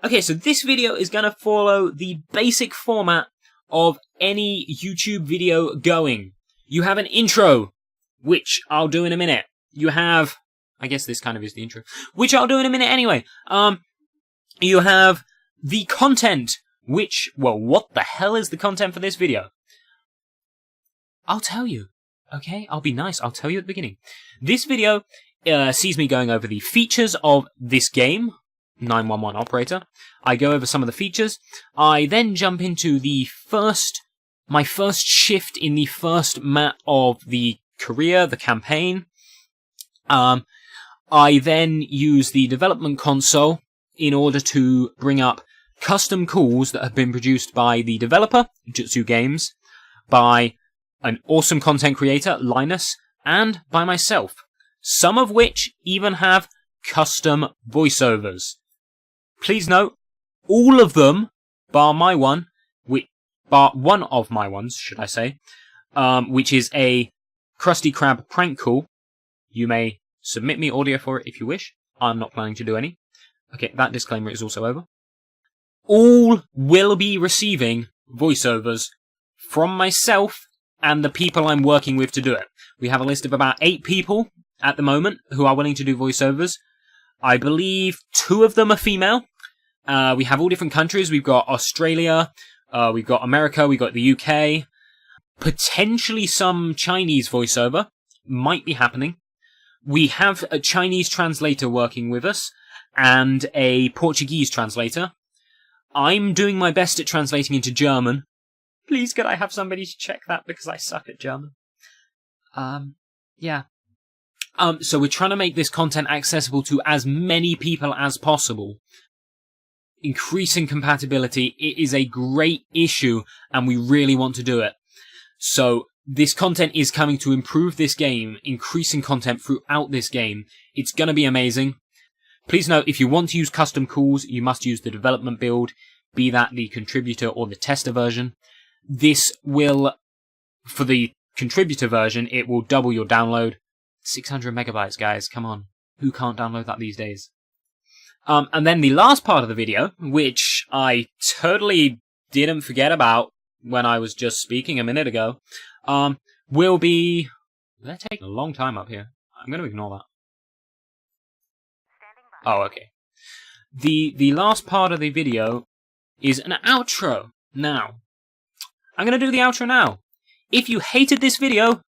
Okay, so this video is going to follow the basic format of any YouTube video going. You have an intro, which I'll do in a minute. You have, I guess this kind of is the intro, which I'll do in a minute anyway. You have the content, which, well, what the hell is the content for this video? I'll tell you, okay? I'll be nice, I'll tell you at the beginning. This video sees me going over the features of this game, 911 Operator. I go over some of the features. I then jump into my first shift in the first map of the career, the campaign. I then use the development console in order to bring up custom calls that have been produced by the developer, Jutsu Games, by an awesome content creator, Linus, and by myself. Some of which even have custom voiceovers. Please note, all of them, bar one of my ones, should I say, which is a Krusty Krab prank call. You may submit me audio for it if you wish. I'm not planning to do any. Okay, that disclaimer is also over. All will be receiving voiceovers from myself and the people I'm working with to do it. We have a list of about 8 people at the moment who are willing to do voiceovers. I believe 2 of them are female. We have all different countries. We've got Australia, we've got America, we've got the UK. Potentially some Chinese voiceover might be happening. We have a Chinese translator working with us and a Portuguese translator. I'm doing my best at translating into German. Please, could I have somebody to check that because I suck at German? Yeah. So we're trying to make this content accessible to as many people as possible. Increasing compatibility, it is a great issue and we really want to do it. So this content is coming to improve this game, increasing content throughout this game. It's going to be amazing. Please note, if you want to use custom calls, you must use the development build, be that the contributor or the tester version. This will, for the contributor version, it will double your download. 600 megabytes, guys, come on. Who can't download that these days? And then the last part of the video, which I totally didn't forget about when I was just speaking a minute ago, will be... They're taking a long time up here. I'm going to ignore that. Oh, okay. The last part of the video is an outro. Now, I'm going to do the outro now. If you hated this video,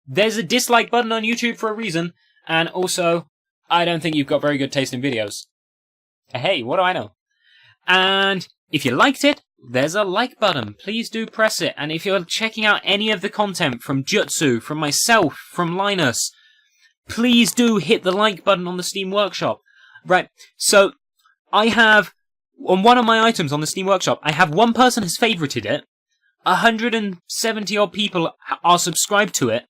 there's a dislike button on YouTube for a reason, and also, I don't think you've got very good taste in videos. Hey, what do I know? And if you liked it, there's a like button. Please do press it. And if you're checking out any of the content from Jutsu, from myself, from Linus, please do hit the like button on the Steam Workshop. Right, so I have, on one of my items on the Steam Workshop, I have one person has favorited it, 170 odd people are subscribed to it,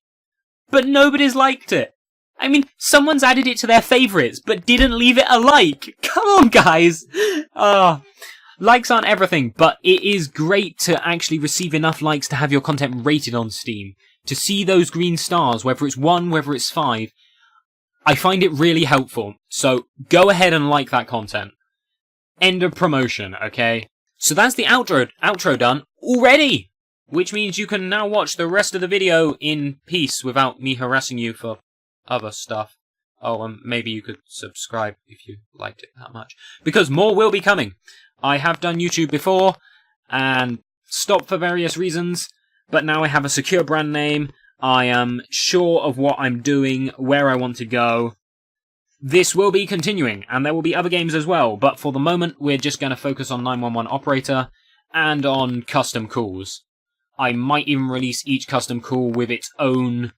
but nobody's liked it. I mean, someone's added it to their favorites, but didn't leave it a like. Come on, guys. Likes aren't everything, but it is great to actually receive enough likes to have your content rated on Steam. To see those green stars, whether it's 1, whether it's 5, I find it really helpful. So go ahead and like that content. End of promotion, okay? So that's the outro done already, which means you can now watch the rest of the video in peace without me harassing you for other stuff. Oh, and maybe you could subscribe if you liked it that much, because more will be coming. I have done YouTube before and stopped for various reasons, but now I have a secure brand name. I am sure of what I'm doing, where I want to go. This will be continuing, and there will be other games as well, but for the moment, we're just going to focus on 911 Operator and on custom calls. I might even release each custom call with its own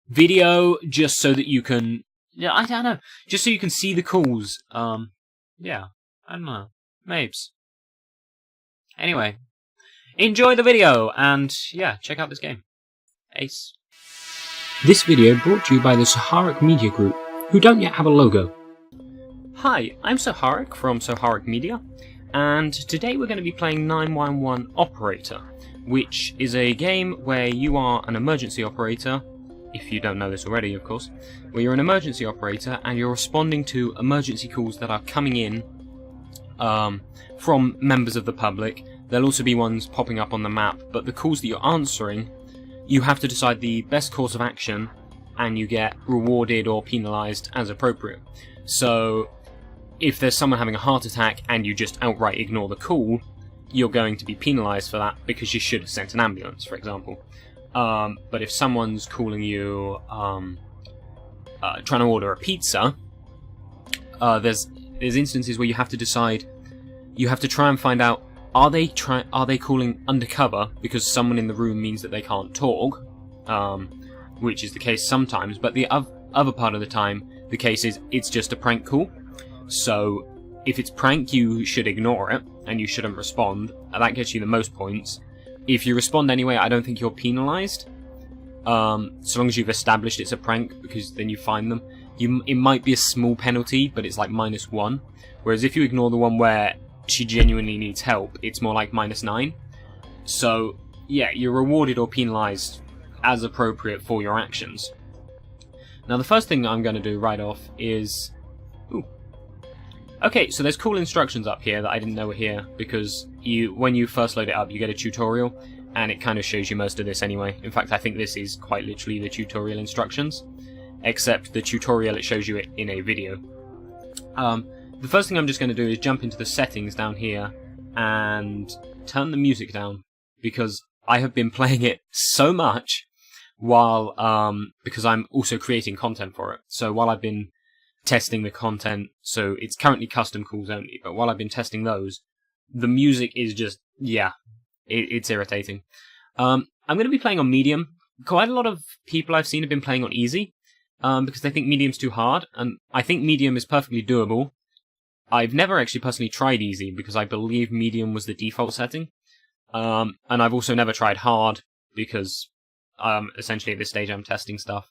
video, just so that you can... Yeah, I don't know. Just so you can see the calls. Yeah, I don't know. Mabes. Anyway, enjoy the video, and yeah, check out this game. Ace. This video brought to you by the Saharic Media Group, who don't yet have a logo. Hi, I'm Saharic from Saharic Media, and today we're going to be playing 911 Operator, which is a game where you are an emergency operator, if you don't know this already, of course, where you're an emergency operator and you're responding to emergency calls that are coming in from members of the public. There'll also be ones popping up on the map, but the calls that you're answering, you have to decide the best course of action, and you get rewarded or penalised as appropriate. So, if there's someone having a heart attack and you just outright ignore the call, you're going to be penalised for that because you should have sent an ambulance, for example. But if someone's calling you, trying to order a pizza, there's instances where you have to decide, you have to try and find out, are they calling undercover because someone in the room means that they can't talk, which is the case sometimes, but the other part of the time, the case is it's just a prank call. So if it's prank, you should ignore it, and you shouldn't respond, and that gets you the most points. If you respond anyway, I don't think you're penalised, so long as you've established it's a prank, because then you fine them. It might be a small penalty, but it's like -1, whereas if you ignore the one where she genuinely needs help, it's more like -9. So, yeah, you're rewarded or penalised as appropriate for your actions. Now, the first thing that I'm going to do right off is... Ooh. Okay, so there's cool instructions up here that I didn't know were here, because when you first load it up, you get a tutorial, and it kind of shows you most of this anyway. In fact, I think this is quite literally the tutorial instructions, except the tutorial, it shows you it in a video. The first thing I'm just going to do is jump into the settings down here and turn the music down, because I have been playing it so much while, because I'm also creating content for it. So while I've been testing the content, so it's currently custom calls only, but while I've been testing those, the music is just, yeah, it's irritating. I'm going to be playing on medium. Quite a lot of people I've seen have been playing on easy, because they think medium's too hard, and I think medium is perfectly doable. I've never actually personally tried easy, because I believe medium was the default setting. And I've also never tried hard, because essentially at this stage I'm testing stuff.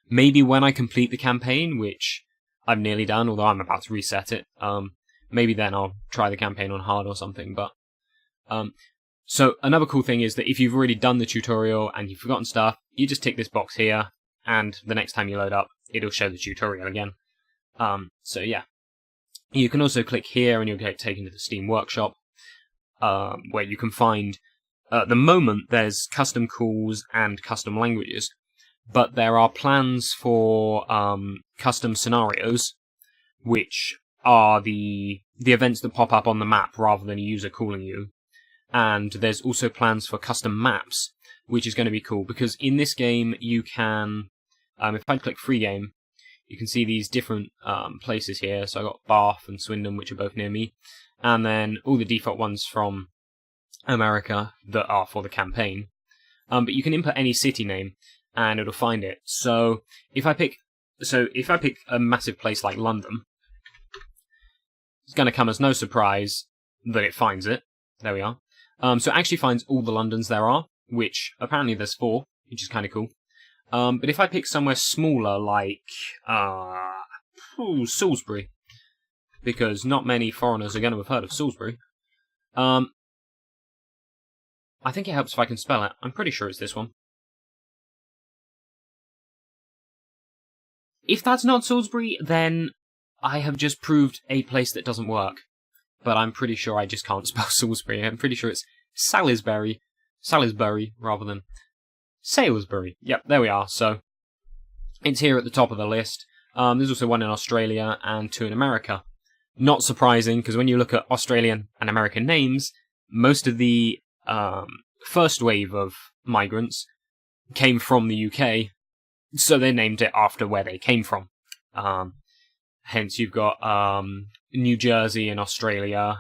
Maybe when I complete the campaign, which I'm nearly done, although I'm about to reset it, maybe then I'll try the campaign on hard or something. But so another cool thing is that if you've already done the tutorial and you've forgotten stuff, you just tick this box here, and the next time you load up, it'll show the tutorial again. So yeah. You can also click here and you'll get taken to the Steam Workshop, where you can find, at the moment, there's custom calls and custom languages, but there are plans for custom scenarios, which are the events that pop up on the map rather than a user calling you. And there's also plans for custom maps, which is going to be cool, because in this game you can, if I click free game, you can see these different places here. So I got Bath and Swindon, which are both near me, and then all the default ones from America that are for the campaign. But you can input any city name, and it'll find it. So if I pick a massive place like London, it's going to come as no surprise that it finds it. There we are. So it actually finds all the Londons there are, which apparently there's 4, which is kind of cool. But if I pick somewhere smaller, like Salisbury, because not many foreigners are going to have heard of Salisbury, I think it helps if I can spell it. I'm pretty sure it's this one. If that's not Salisbury, then I have just proved a place that doesn't work. But I'm pretty sure I just can't spell Salisbury. I'm pretty sure it's Salisbury rather than Salisbury. Yep, there we are. So it's here at the top of the list. There's also one in Australia and 2 in America. Not surprising, because when you look at Australian and American names, most of the first wave of migrants came from the UK, so they named it after where they came from. Hence, you've got New Jersey in Australia,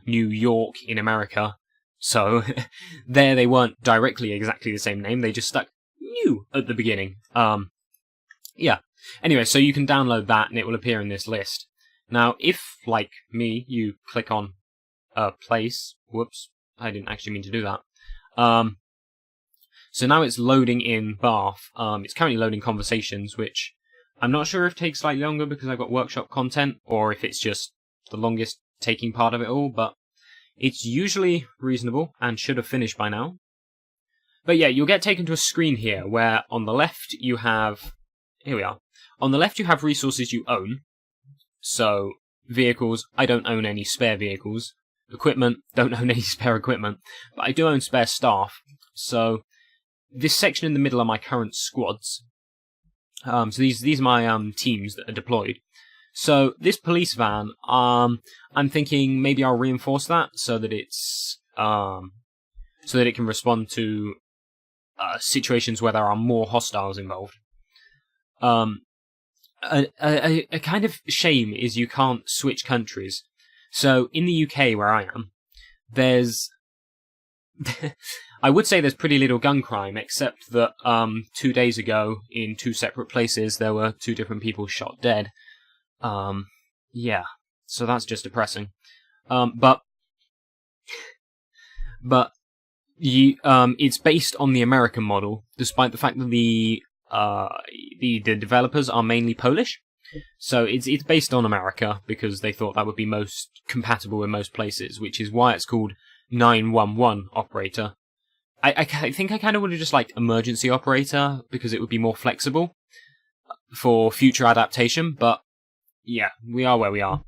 New York in America. So there they weren't directly exactly the same name, they just stuck new at the beginning. Yeah. Anyway, so you can download that and it will appear in this list. Now, if, like me, you click on a place... Whoops, I didn't actually mean to do that. So now it's loading in Bath. It's currently loading conversations, which I'm not sure if it takes slightly longer because I've got workshop content, or if it's just the longest taking part of it all, but it's usually reasonable and should have finished by now. But yeah, you'll get taken to a screen here where on the left you have... Here we are. On the left you have resources you own. So vehicles. I don't own any spare vehicles. Equipment, don't own any spare equipment. But I do own spare staff. So this section in the middle are my current squads. So these are my teams that are deployed. So this police van, I'm thinking maybe I'll reinforce that so that it's so that it can respond to situations where there are more hostiles involved. A kind of shame is you can't switch countries. So in the UK where I am, there's I would say there's pretty little gun crime, except that 2 days ago in 2 separate places there were 2 different people shot dead. Yeah, so that's just depressing. But it's based on the American model, despite the fact that the developers are mainly Polish. So it's based on America because they thought that would be most compatible in most places, which is why it's called 911 operator. I think I kind of would have just liked emergency operator because it would be more flexible for future adaptation, but yeah, we are where we are.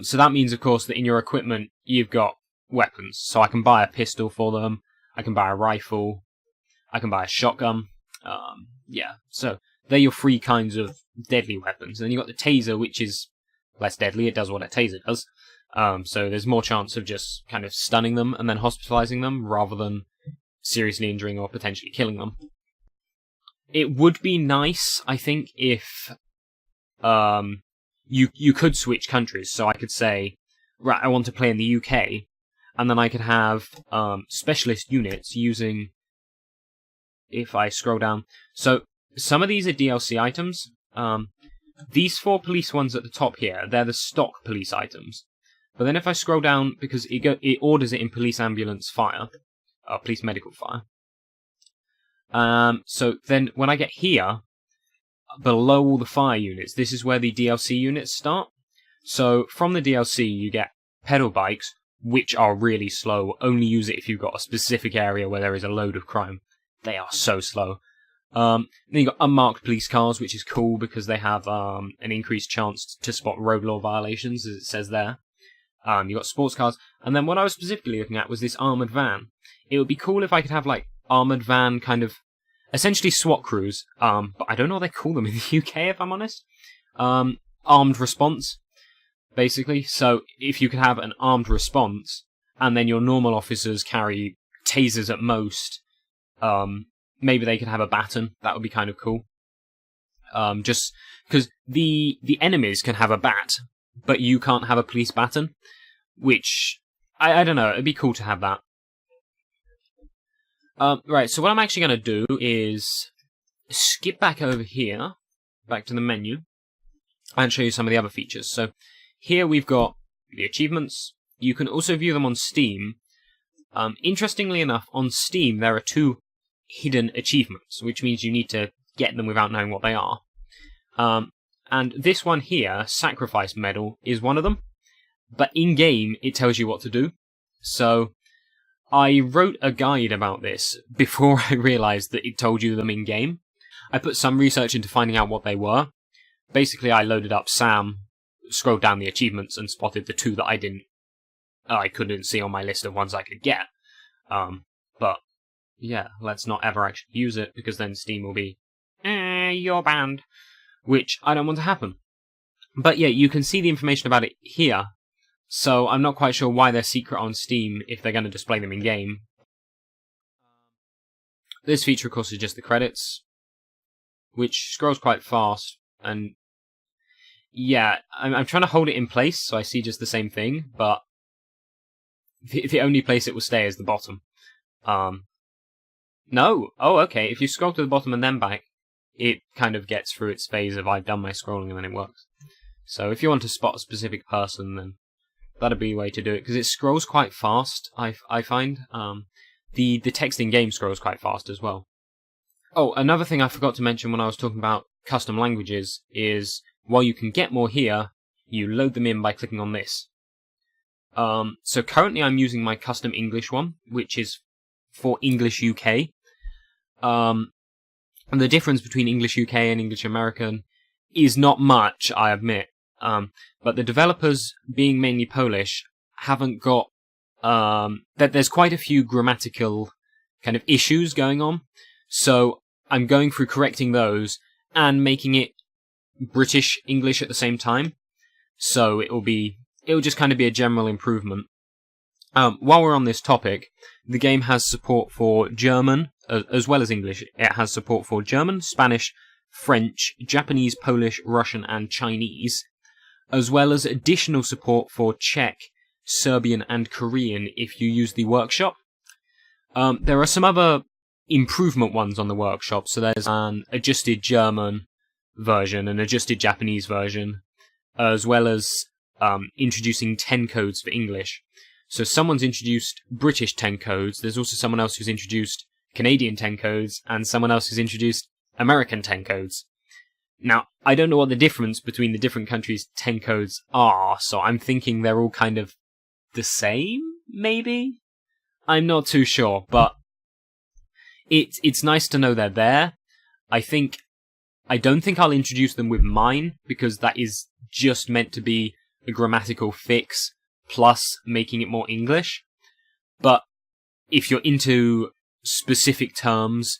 So that means, of course, that in your equipment you've got weapons. So I can buy a pistol for them, I can buy a rifle, I can buy a shotgun. Yeah, so they're your 3 kinds of deadly weapons. And you've got the taser, which is less deadly, it does what a taser does. So there's more chance of just kind of stunning them and then hospitalizing them rather than seriously injuring or potentially killing them. It would be nice, I think, if you could switch countries. So I could say, right, I want to play in the UK, and then I could have specialist units using, if I scroll down. So some of these are DLC items. These 4 police ones at the top here, they're the stock police items. But then if I scroll down, because it orders it in police ambulance fire, police medical fire. So then when I get here, below all the fire units, this is where the DLC units start. So from the DLC you get pedal bikes, which are really slow. Only use it if you've got a specific area where there is a load of crime. They are so slow. Then you've got unmarked police cars, which is cool because they have an increased chance to spot road law violations, as it says there. You've got sports cars. And then what I was specifically looking at was this armoured van. It would be cool if I could have, like, armoured van kind of, essentially SWAT crews, but I don't know what they call them in the UK, if I'm honest. Armed response, basically. So if you could have an armed response, and then your normal officers carry tasers at most, maybe they could have a baton. That would be kind of cool. Just because the enemies can have a bat, but you can't have a police baton, which, I don't know, it'd be cool to have that. Right, so what I'm actually going to do is skip back over here, back to the menu, and show you some of the other features. So here we've got the achievements. You can also view them on Steam. Interestingly enough, on Steam there are 2 hidden achievements, which means you need to get them without knowing what they are. And this one here, Sacrifice Medal, is one of them. But in-game, it tells you what to do. So I wrote a guide about this before I realised that it told you them in-game. I put some research into finding out what they were. Basically, I loaded up Sam, scrolled down the achievements, and spotted the 2 that I couldn't see on my list of ones I could get. But yeah, let's not ever actually use it, because then Steam will be, you're banned. Which I don't want to happen. But yeah, you can see the information about it here. So I'm not quite sure why they're secret on Steam if they're going to display them in-game. This feature, of course, is just the credits, which scrolls quite fast. And yeah, I'm trying to hold it in place so I see just the same thing, but the only place it will stay is the bottom. No! Oh, okay, if you scroll to the bottom and then back, it kind of gets through its phase of I've done my scrolling and then it works. So if you want to spot a specific person, then that'd be a way to do it, because it scrolls quite fast, I find. The text in-game scrolls quite fast as well. Oh, another thing I forgot to mention when I was talking about custom languages is, while you can get more here, you load them in by clicking on this. So currently I'm using my custom English one, which is for English UK. And the difference between English UK and English American is not much, I admit. But the developers, being mainly Polish, haven't got that there's quite a few grammatical kind of issues going on. So I'm going through correcting those and making it British English at the same time. So it'll just kind of be a general improvement. While we're on this topic, the game has support for German, as well as English. It has support for German, Spanish, French, Japanese, Polish, Russian, and Chinese, as well as additional support for Czech, Serbian, and Korean if you use the workshop. There are some other improvement ones on the workshop, so there's an adjusted German version, an adjusted Japanese version, as well as introducing 10 codes for English. So someone's introduced British 10 codes, there's also someone else who's introduced Canadian 10 codes, and someone else who's introduced American 10 codes. Now, I don't know what the difference between the different countries' 10 codes are, so I'm thinking they're all kind of the same, maybe? I'm not too sure, but it's nice to know they're there. I don't think I'll introduce them with mine, because that is just meant to be a grammatical fix, plus making it more English. But if you're into specific terms,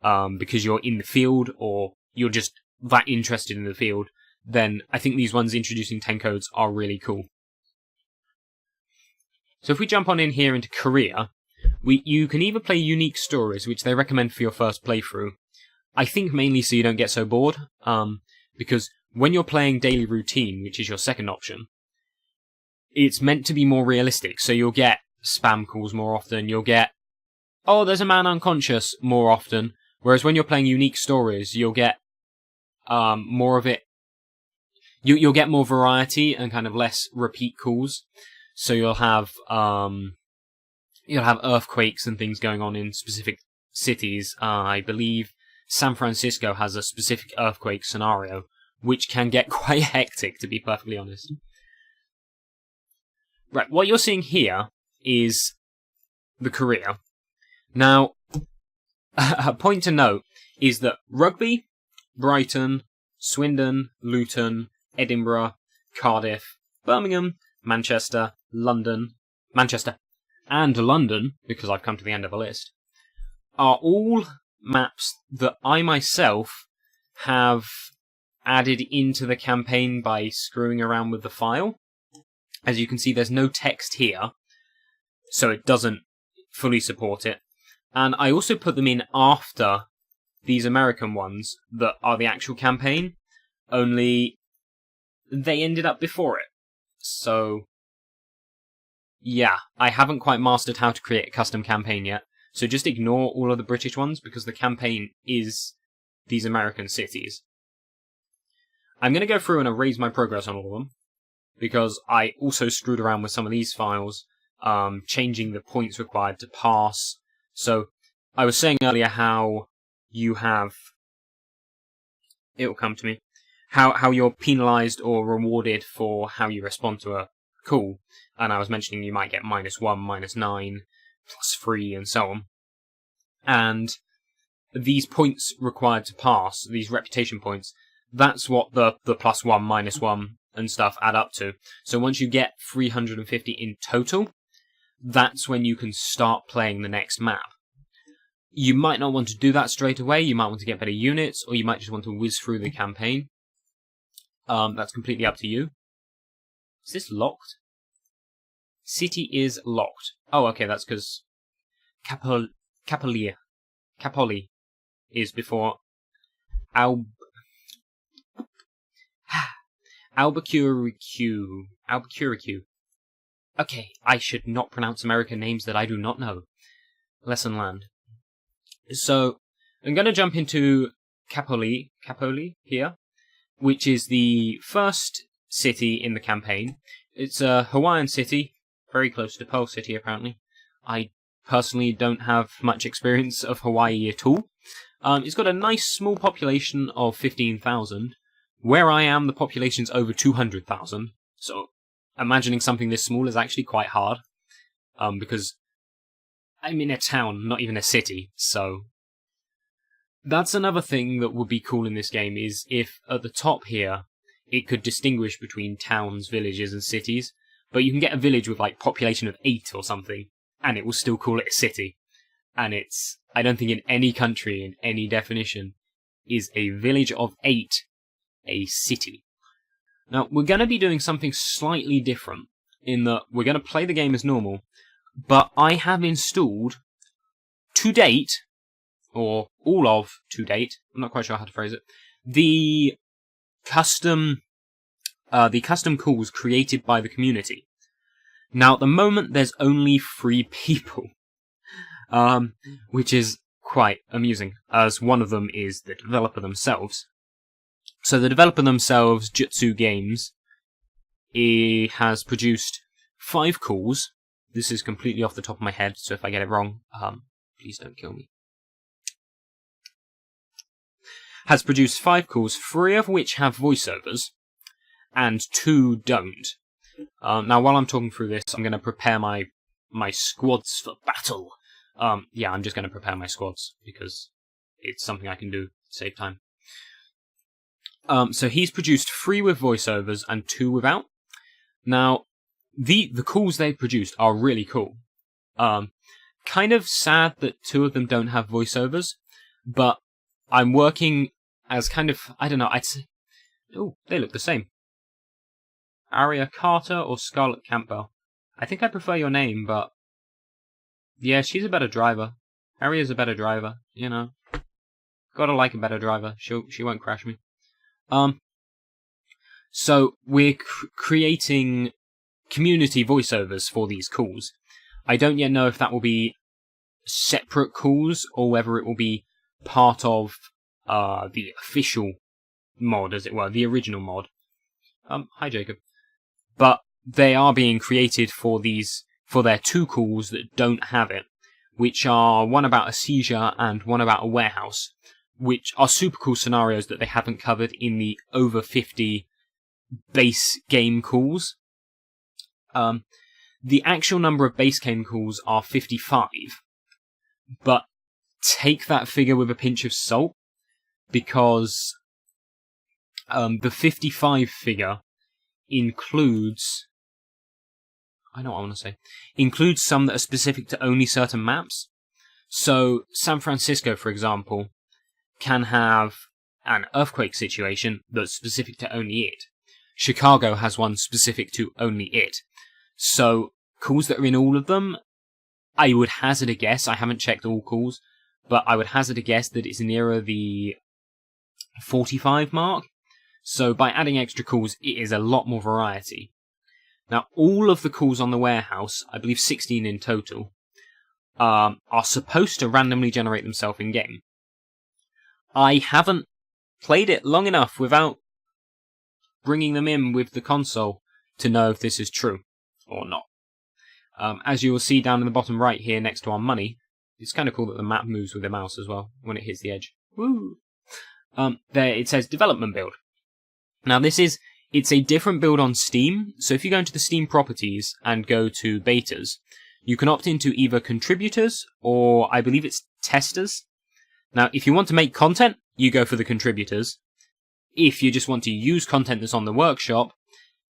because you're in the field, or you're just that interested in the field, then I think these ones introducing 10 codes are really cool. So if we jump on in here into Korea, you can either play unique stories, which they recommend for your first playthrough. I think mainly so you don't get so bored, because when you're playing daily routine, which is your second option, it's meant to be more realistic, so you'll get spam calls more often, you'll get, oh, there's a man unconscious more often, whereas when you're playing unique stories, you'll get more of it, you'll get more variety and kind of less repeat calls, so you'll have earthquakes and things going on in specific cities. I believe San Francisco has a specific earthquake scenario, which can get quite hectic, to be perfectly honest. Right, what you're seeing here is the Korea. Now, a point to note is that Rugby, Brighton, Swindon, Luton, Edinburgh, Cardiff, Birmingham, Manchester, and London, because I've come to the end of the list, are all maps that I myself have added into the campaign by screwing around with the file. As you can see, there's no text here, so it doesn't fully support it. And I also put them in after these American ones that are the actual campaign, only they ended up before it. So, yeah, I haven't quite mastered how to create a custom campaign yet, so just ignore all of the British ones, because the campaign is these American cities. I'm going to go through and erase my progress on all of them, because I also screwed around with some of these files, changing the points required to pass. So, I was saying earlier how you have... It will come to me. How you're penalised or rewarded for how you respond to a call. And I was mentioning you might get -1, -9, +3, and so on. And these points required to pass, these reputation points, that's what the +1, -1, and stuff add up to. So once you get 350 in total, that's when you can start playing the next map. You might not want to do that straight away, you might want to get better units, or you might just want to whiz through the campaign. That's completely up to you. Is this locked? City is locked. Oh, okay, that's because Capoli is before Albuquerque. Okay, I should not pronounce American names that I do not know. Lesson learned. So, I'm going to jump into Capoli here, which is the first city in the campaign. It's a Hawaiian city, very close to Pearl City apparently. I personally don't have much experience of Hawaii at all. It's got a nice small population of 15,000. Where I am, the population's over 200,000, so imagining something this small is actually quite hard, because I'm in a town, not even a city, so... That's another thing that would be cool in this game, is if at the top here, it could distinguish between towns, villages, and cities. But you can get a village with like population of 8 or something, and it will still call it a city. And it's, I don't think in any country, in any definition, is a village of 8 a city. Now, we're going to be doing something slightly different, in that we're going to play the game as normal, but I have installed, to date, or all of to date, I'm not quite sure how to phrase it, the custom calls created by the community. Now, at the moment, there's only 3 people, which is quite amusing, as one of them is the developer themselves. So the developer themselves, Jutsu Games, has produced 5 calls. This is completely off the top of my head, so if I get it wrong, please don't kill me. Has produced 5 calls, 3 of which have voiceovers, and 2 don't. Now, while I'm talking through this, I'm going to prepare my squads for battle. Yeah, I'm just going to prepare my squads, because it's something I can do to save time. So he's produced 3 with voiceovers and 2 without. Now, the calls they've produced are really cool. Kind of sad that 2 of them don't have voiceovers, but I'm working as kind of, I don't know, I'd say, oh, they look the same. Aria Carter or Scarlett Campbell? I think I prefer your name, but yeah, she's a better driver. Aria's a better driver, you know. Gotta like a better driver. She won't crash me. So we're creating community voiceovers for these calls. I don't yet know if that will be separate calls or whether it will be part of the official mod, as it were, the original mod. Hi Jacob. But they are being created for their 2 calls that don't have it, which are one about a seizure and one about a warehouse, which are super cool scenarios that they haven't covered in the over 50 base game calls. The actual number of base game calls are 55, but take that figure with a pinch of salt, because the 55 figure includes, I know what I want to say, includes some that are specific to only certain maps. So San Francisco, for example, can have an earthquake situation that's specific to only it. Chicago has one specific to only it. So calls that are in all of them, I would hazard a guess, I haven't checked all calls, but I would hazard a guess that it's nearer the 45 mark. So by adding extra calls, it is a lot more variety. Now, all of the calls on the warehouse, I believe 16 in total, are supposed to randomly generate themselves in-game. I haven't played it long enough without bringing them in with the console to know if this is true or not. As you will see down in the bottom right here next to our money, it's kind of cool that the map moves with the mouse as well when it hits the edge. Woo! There it says development build. Now it's a different build on Steam, so if you go into the Steam properties and go to betas, you can opt into either contributors or I believe it's testers. Now, if you want to make content, you go for the contributors. If you just want to use content that's on the workshop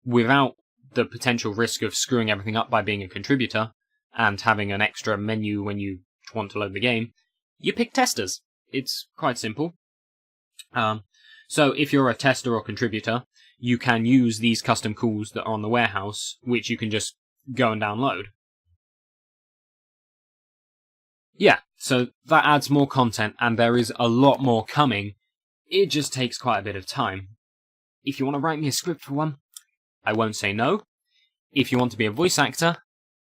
without the potential risk of screwing everything up by being a contributor and having an extra menu when you want to load the game, you pick testers. It's quite simple. So if you're a tester or contributor, you can use these custom calls that are on the warehouse, which you can just go and download. Yeah, so that adds more content, and there is a lot more coming. It just takes quite a bit of time. If you want to write me a script for one, I won't say no. If you want to be a voice actor,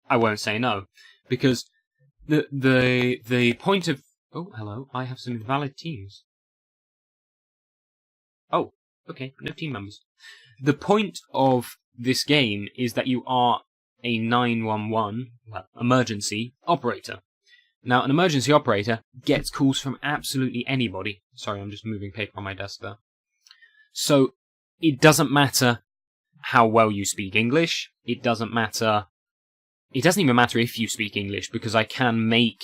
I won't say no. Because the point of... Oh, hello, I have some invalid teams. Oh, okay, no team members. The point of this game is that you are a 911, well, emergency operator. Now, an emergency operator gets calls from absolutely anybody. Sorry, I'm just moving paper on my desk there. So, it doesn't matter how well you speak English. It doesn't even matter if you speak English, because I can make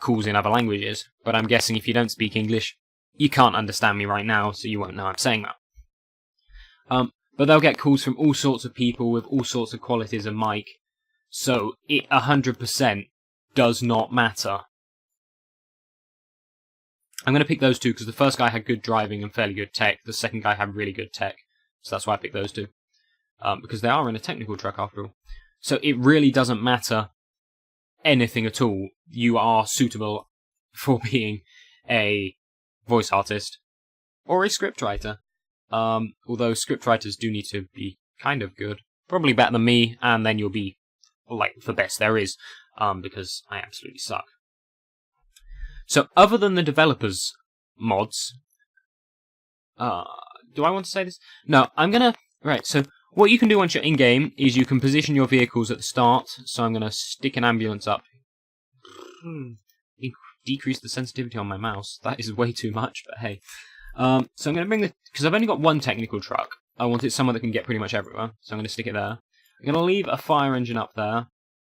calls in other languages. But I'm guessing if you don't speak English, you can't understand me right now, so you won't know I'm saying that. But they'll get calls from all sorts of people with all sorts of qualities of mic, so it 100% does not matter. I'm going to pick those two because the first guy had good driving and fairly good tech. The second guy had really good tech, so that's why I picked those two. Because they are in a technical truck after all. So it really doesn't matter anything at all. You are suitable for being a voice artist or a scriptwriter. Although scriptwriters do need to be kind of good. Probably better than me, and then you'll be like the best there is. Because I absolutely suck. So other than the developers mods, do I want to say this? No, I'm gonna... Right, so what you can do once you're in-game is you can position your vehicles at the start. So I'm gonna stick an ambulance up. Decrease the sensitivity on my mouse. That is way too much, but hey. So I'm gonna bring the... Because I've only got one technical truck. I wanted someone that can get pretty much everywhere. So I'm gonna stick it there. I'm gonna leave a fire engine up there.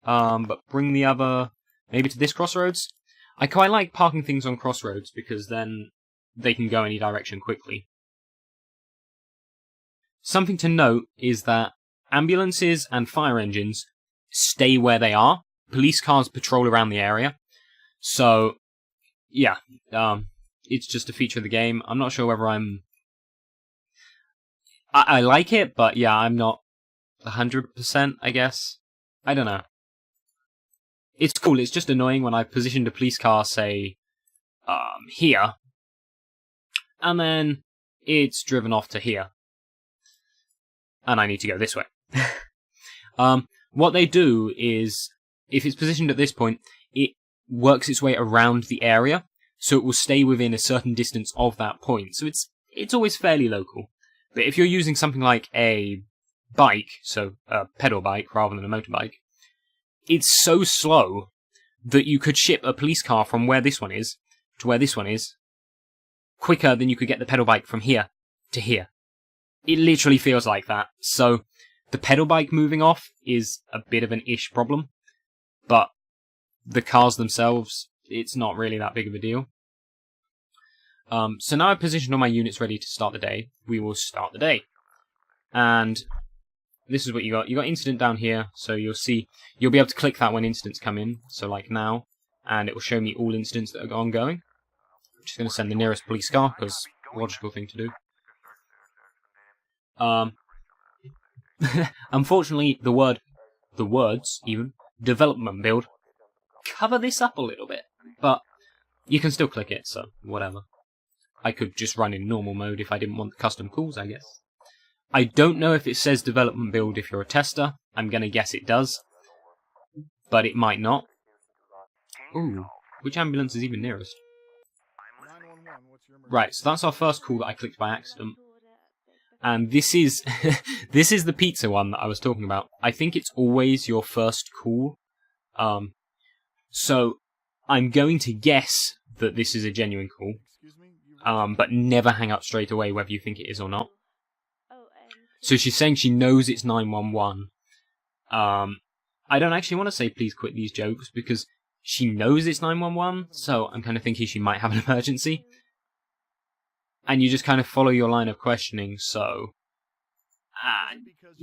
But bring the other... Maybe to this crossroads? I quite like parking things on crossroads because then they can go any direction quickly. Something to note is that ambulances and fire engines stay where they are. Police cars patrol around the area. So, yeah, it's just a feature of the game. I'm not sure whether I like it, but yeah, I'm not 100%, I guess. I don't know. It's cool, it's just annoying when I've positioned a police car, say, here, and then it's driven off to here. And I need to go this way. What they do is, if it's positioned at this point, it works its way around the area, so it will stay within a certain distance of that point. So it's always fairly local. But if you're using something like a bike, so a pedal bike rather than a motorbike, it's so slow that you could ship a police car from where this one is to where this one is quicker than you could get the pedal bike from here to here. It literally feels like that. So the pedal bike moving off is a bit of an ish problem, but the cars themselves, it's not really that big of a deal. So now I've positioned all my units ready to start the day. We will start the day. And this is what you got. You got incident down here, so you'll be able to click that when incidents come in, so like now, and it will show me all incidents that are ongoing. I'm just going to send the nearest police car, because logical thing to do. Unfortunately, the words, even, development build, cover this up a little bit, but you can still click it, so whatever. I could just run in normal mode if I didn't want the custom calls, I guess. I don't know if it says development build if you're a tester. I'm going to guess it does. But it might not. Ooh, which ambulance is even nearest? Right, so that's our first call that I clicked by accident. And this is this is the pizza one that I was talking about. I think it's always your first call. So I'm going to guess that this is a genuine call. But never hang up straight away whether you think it is or not. So she's saying she knows it's 911. I don't actually want to say please quit these jokes because she knows it's 911, so I'm kind of thinking she might have an emergency. And you just kind of follow your line of questioning, so...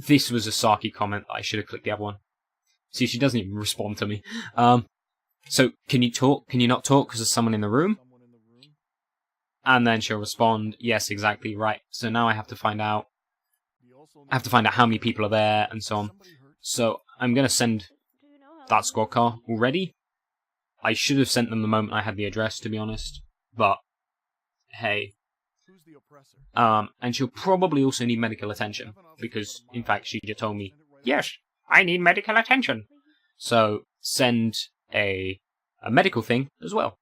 this was a sarky comment that I should have clicked the other one. See, she doesn't even respond to me. So, can you talk? Can you not talk because there's someone in the room? And then she'll respond, yes, exactly, right. So now I have to find out how many people are there, and so on. So, I'm going to send that squad car already. I should have sent them the moment I had the address, to be honest. But, hey. And she'll probably also need medical attention. Because, in fact, she just told me, yes, I need medical attention. So, send a medical thing as well.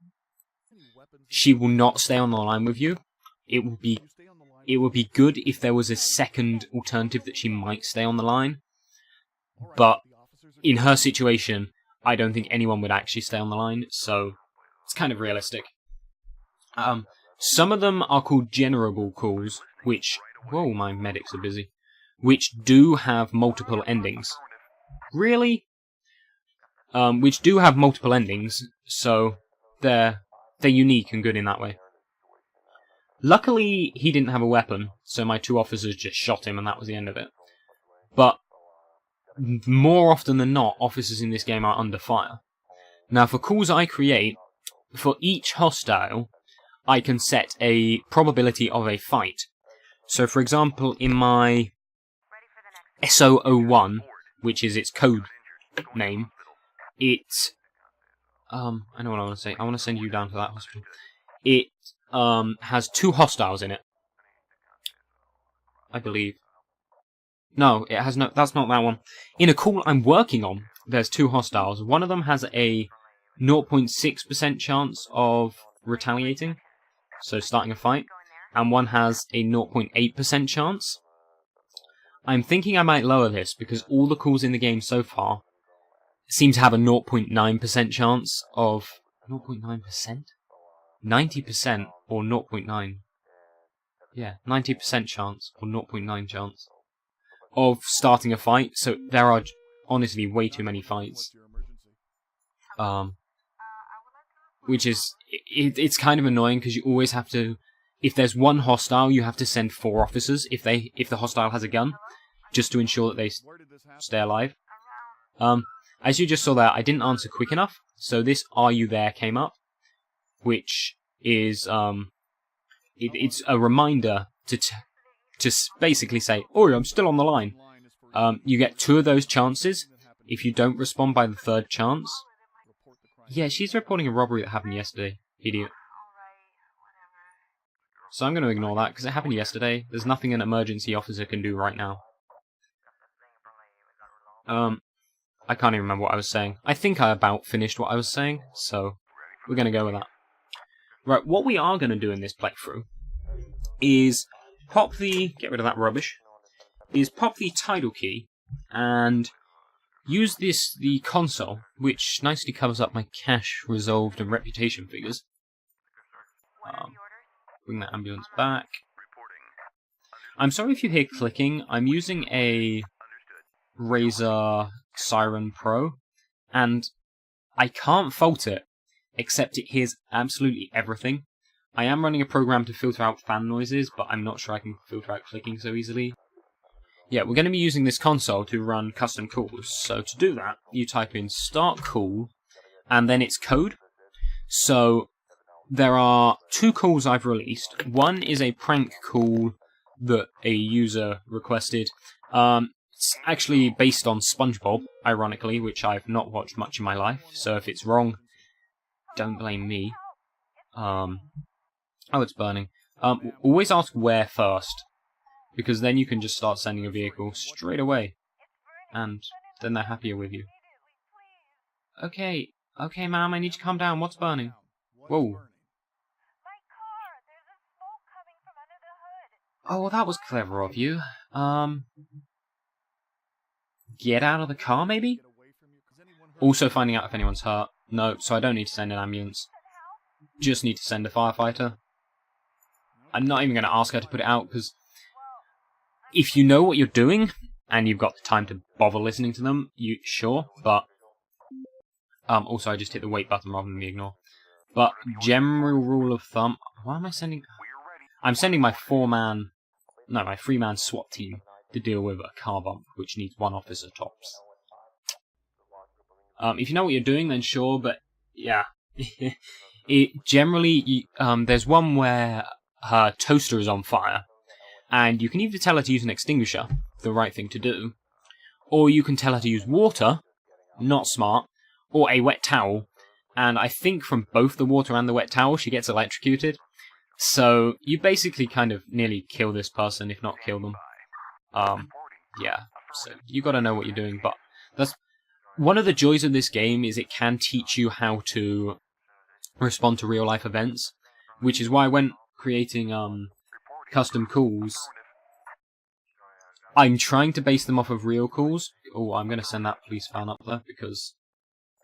She will not stay on the line with you. It would be good if there was a second alternative that she might stay on the line. But in her situation, I don't think anyone would actually stay on the line, so it's kind of realistic. Some of them are called generable calls, which... Whoa, my medics are busy. Which do have multiple endings. Really? Which do have multiple endings, so they're unique and good in that way. Luckily, he didn't have a weapon, so my 2 officers just shot him and that was the end of it. But more often than not, officers in this game are under fire. Now, for calls I create, for each hostile, I can set a probability of a fight. So, for example, in my SO01, which is its code name, I know what I want to say. I want to send you down to that hospital. It has 2 hostiles in it, I believe. No, it has no. That's not that one. In a call I'm working on, there's 2 hostiles. One of them has a 0.6% chance of retaliating, so starting a fight, and one has a 0.8% chance. I'm thinking I might lower this because all the calls in the game so far seem to have a 0.9% chance of 0.9%, 90% or 0.9. Yeah, 90% chance or 0.9 chance of starting a fight. So there are honestly way too many fights. Which is it's kind of annoying because you always have to. If there's one hostile, you have to send 4 officers if the hostile has a gun, just to ensure that they stay alive. As you just saw there, I didn't answer quick enough, so this "Are you there?" came up, which is it's a reminder to basically say, "Oh, I'm still on the line." You get 2 of those chances. If you don't respond by the 3rd chance, yeah, she's reporting a robbery that happened yesterday, idiot. So I'm going to ignore that, because it happened yesterday. There's nothing an emergency officer can do right now. I can't even remember what I was saying. I think I about finished what I was saying, so we're going to go with that. Right, what we are going to do in this playthrough is get rid of that rubbish, is pop the title key, and use the console, which nicely covers up my cash, resolved, and reputation figures. Bring that ambulance back. I'm sorry if you hear clicking. I'm using a Razer Siren Pro, and I can't fault it, except it hears absolutely everything. I am running a program to filter out fan noises, but I'm not sure I can filter out clicking so easily. Yeah, we're going to be using this console to run custom calls. So to do that, you type in start call, and then its code. So there are 2 calls I've released. One is a prank call that a user requested. It's actually based on SpongeBob, ironically, which I've not watched much in my life. So if it's wrong, don't blame me. Oh, it's burning. Always ask where first, because then you can just start sending a vehicle straight away, and then they're happier with you. Okay, ma'am, I need you to calm down. What's burning? Whoa. Oh, well, that was clever of you. Get out of the car, maybe? Also finding out if anyone's hurt. No, so I don't need to send an ambulance. Just need to send a firefighter. I'm not even going to ask her to put it out, because if you know what you're doing, and you've got the time to bother listening to them, sure, but also I just hit the wait button rather than the ignore. But general rule of thumb, why am I sending? I'm sending my 3-man SWAT team to deal with a car bump, which needs 1 officer tops. If you know what you're doing, then sure, but yeah. Generally, there's one where her toaster is on fire, and you can either tell her to use an extinguisher, the right thing to do, or you can tell her to use water, not smart, or a wet towel, and I think from both the water and the wet towel she gets electrocuted. So you basically kind of nearly kill this person, if not kill them. Yeah, so you gotta know what you're doing, but that's one of the joys of this game, is it can teach you how to respond to real life events, which is why when creating custom calls, I'm trying to base them off of real calls. Oh, I'm gonna send that police van up there because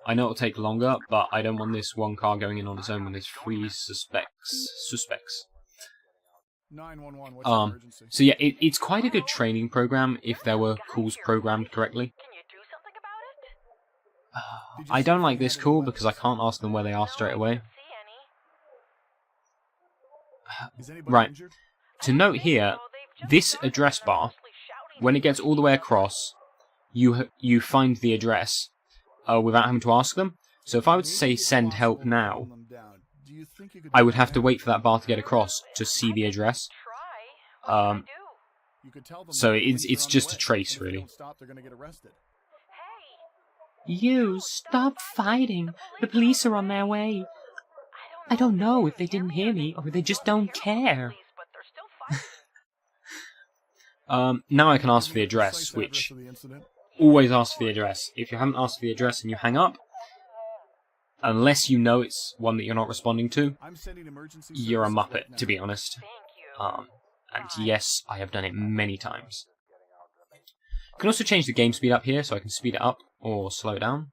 I know it'll take longer, but I don't want this 1 car going in on its own when there's 3 suspects. 911, what's your emergency? So yeah, it's quite a good training program if there were calls programmed correctly. Can you do something about it? I don't like this call because I can't ask them where they are straight away. Is anybody Right. injured? To note here, this address bar, when it gets all the way across, you find the address without having to ask them. So if I were to say send help now, Do you think you could I would have to wait for that bar to get across to see the address. You could tell them So that it's police are on just the a way, trace, and if they really. don't stop, they're gonna get arrested. You stop fighting. The police are on their way. I don't know if they didn't hear me or they just don't care. Now I can ask for the address, Precise which of the incident. always ask for the address. If you haven't asked for the address and you hang up, unless you know it's one that you're not responding to, I'm sending emergency you're a services muppet, right now. to be honest. And yes, I have done it many times. I can also change the game speed up here, so I can speed it up or slow it down.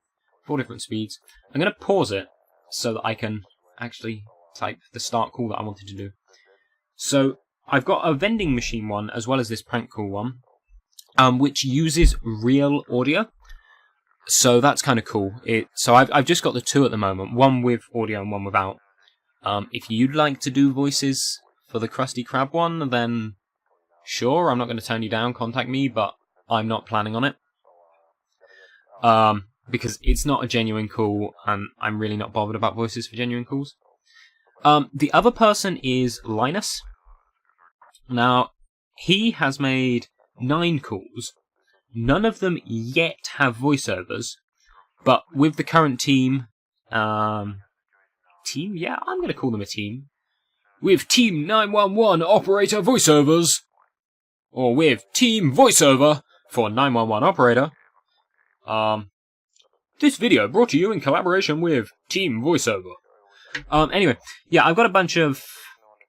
4 different speeds. I'm going to pause it so that I can actually type the start call that I wanted to do. So I've got a vending machine one as well as this prank call one, which uses real audio. So that's kind of cool. So I've just got the 2 at the moment, one with audio and one without. If you'd like to do voices for the Krusty Krab one, then sure, I'm not going to turn you down, contact me, but I'm not planning on it. Because it's not a genuine call, and I'm really not bothered about voices for genuine calls. The other person is Linus. Now, he has made 9 calls. None of them yet have voiceovers, but with the current team, yeah, I'm going to call them a team. With Team 911 Operator Voiceovers, or with Team Voiceover for 911 Operator. This video brought to you in collaboration with Team Voiceover. Anyway, yeah, I've got a bunch of,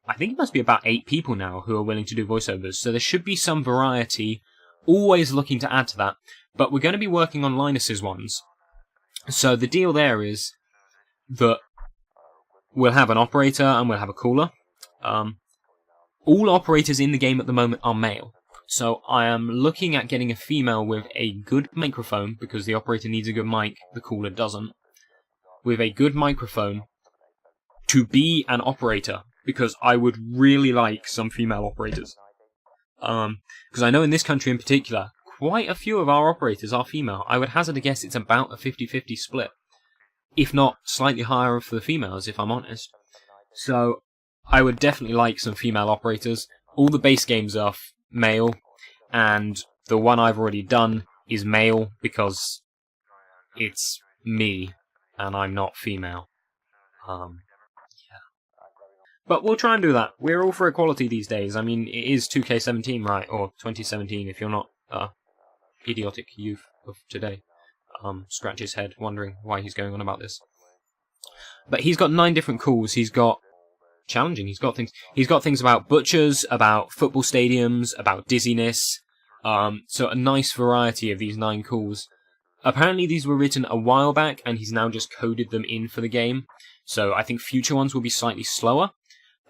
I think it must be about 8 people now who are willing to do voiceovers, so there should be some variety, always looking to add to that, but we're going to be working on Linus's ones. So the deal there is that we'll have an operator and we'll have a caller. All operators in the game at the moment are male, so I am looking at getting a female with a good microphone, because the operator needs a good mic, the caller doesn't, with a good microphone to be an operator, because I would really like some female operators. Because I know in this country in particular, quite a few of our operators are female. I would hazard a guess it's about a 50-50 split, if not slightly higher for the females, if I'm honest. So I would definitely like some female operators. All the base games are male, and the one I've already done is male because it's me, and I'm not female. Yeah. But we'll try and do that. We're all for equality these days. I mean, it is 2K17, right? Or 2017 if you're not idiotic youth of today. Scratch his head, wondering why he's going on about this. But he's got 9 different calls. He's got challenging. He's got things about butchers, about football stadiums, about dizziness. So a nice variety of these 9 calls. Apparently these were written a while back, and he's now just coded them in for the game. So I think future ones will be slightly slower.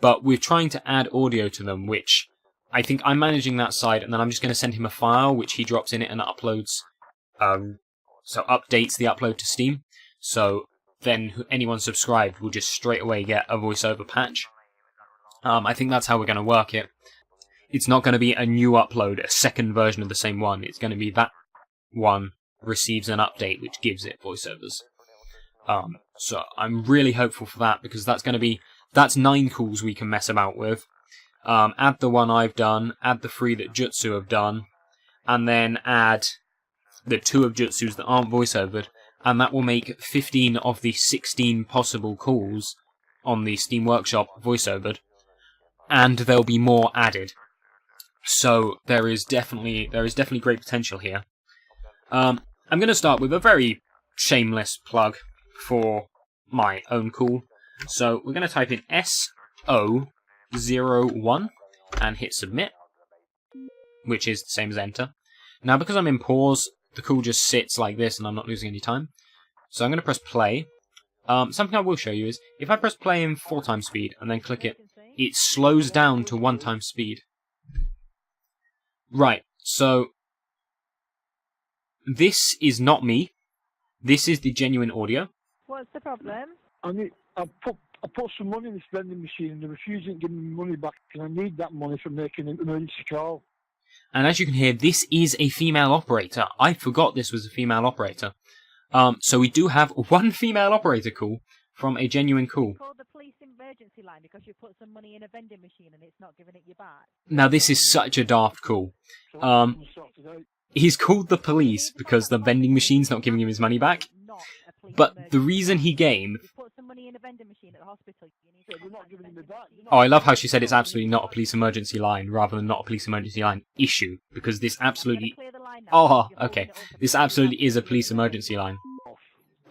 But we're trying to add audio to them, which I think I'm managing that side, and then I'm just going to send him a file, which he drops in it and uploads. So updates the upload to Steam. So then anyone subscribed will just straight away get a voiceover patch. I think that's how we're going to work it. It's not going to be a new upload, a second version of the same one. It's going to be that one receives an update which gives it voiceovers. So I'm really hopeful for that, because that's 9 calls we can mess about with. Add the one I've done, add the 3 that Jutsu have done, and then add the 2 of Jutsu's that aren't voiceovered, and that will make 15 of the 16 possible calls on the Steam Workshop voiceovered, and there'll be more added. So there is definitely great potential here. I'm going to start with a very shameless plug for my own call. So we're going to type in SO01 and hit submit, which is the same as enter. Now, because I'm in pause, the call just sits like this and I'm not losing any time. So I'm going to press play. Something I will show you is, if I press play in 4 times speed and then click it, it slows down to 1 time speed. Right, so this is not me. This is the genuine audio. What's the problem? I need I put some money in this vending machine and they're refusing to give me money back, and I need that money for making an emergency call. And as you can hear, this is a female operator. I forgot this was a female operator. So we do have one female operator call from a genuine call. Call the police emergency line because you put some money in a vending machine and it's not giving it you back. Now this is such a daft call. So I'm sorted out. He's called the police because the vending machine's not giving him his money back. Not a police But the emergency reason he gave... You put some money in a vending machine at the hospital. You need to They're not contact the giving me vending back. machine. Oh, I love how she said it's absolutely not a police emergency line rather than not a police emergency line issue, because this I'm gonna absolutely... clear the line now Oh, because you're okay. holding it up This for absolutely people is a to police use. emergency line.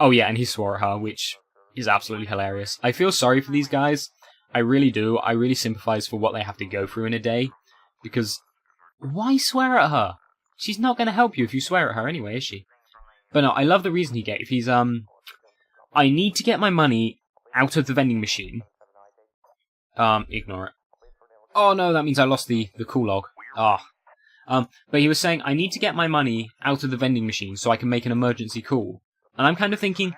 Oh yeah, and he swore at her, which is absolutely hilarious. I feel sorry for these guys. I really do. I really sympathise for what they have to go through in a day. Because, why swear at her? She's not going to help you if you swear at her anyway, is she? But no, I love the reason he gave. He's, I need to get my money out of the vending machine. Ignore it. Oh no, that means I lost the call log. Ah. But he was saying, I need to get my money out of the vending machine so I can make an emergency call. And I'm kind of thinking,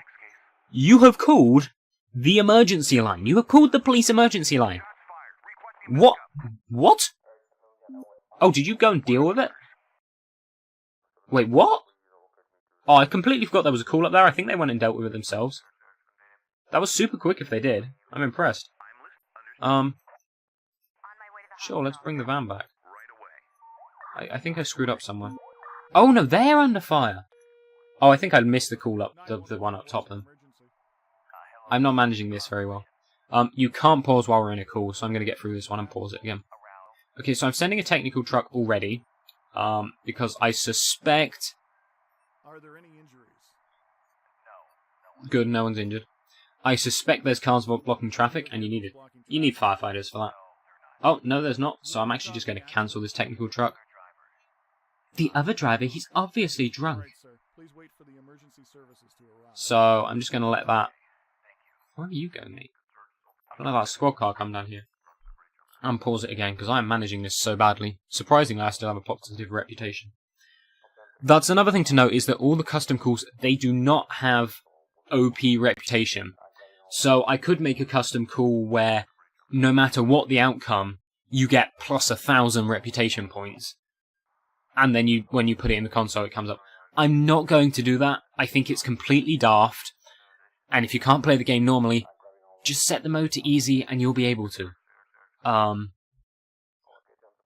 you have called the emergency line. You have called the police emergency line. What? What? Oh, did you go and deal with it? Wait, what? Oh, I completely forgot there was a call up there. I think they went and dealt with it themselves. That was super quick if they did. I'm impressed. Sure, let's bring the van back. I think I screwed up somewhere. Oh no, they're under fire. Oh, I think I missed the call up, the one up top then. I'm not managing this very well. You can't pause while we're in a call, so I'm going to get through this one and pause it again. Okay, so I'm sending a technical truck already, because I suspect... Are there any injuries? Good, no one's injured. I suspect there's cars blocking traffic, and you need firefighters for that. Oh, no there's not, so I'm actually just going to cancel this technical truck. The other driver, he's obviously drunk. All right, sir. Please wait for the emergency services to arrive. So, I'm just going to let that... Where are you going, mate? I'll let that squad car come down here. And pause it again, because I'm managing this so badly. Surprisingly, I still have a positive reputation. That's another thing to note, is that all the custom calls, they do not have OP reputation. So, I could make a custom call where, no matter what the outcome, you get plus 1,000 reputation points. And then when you put it in the console, it comes up. I'm not going to do that. I think it's completely daft. And if you can't play the game normally, just set the mode to easy and you'll be able to.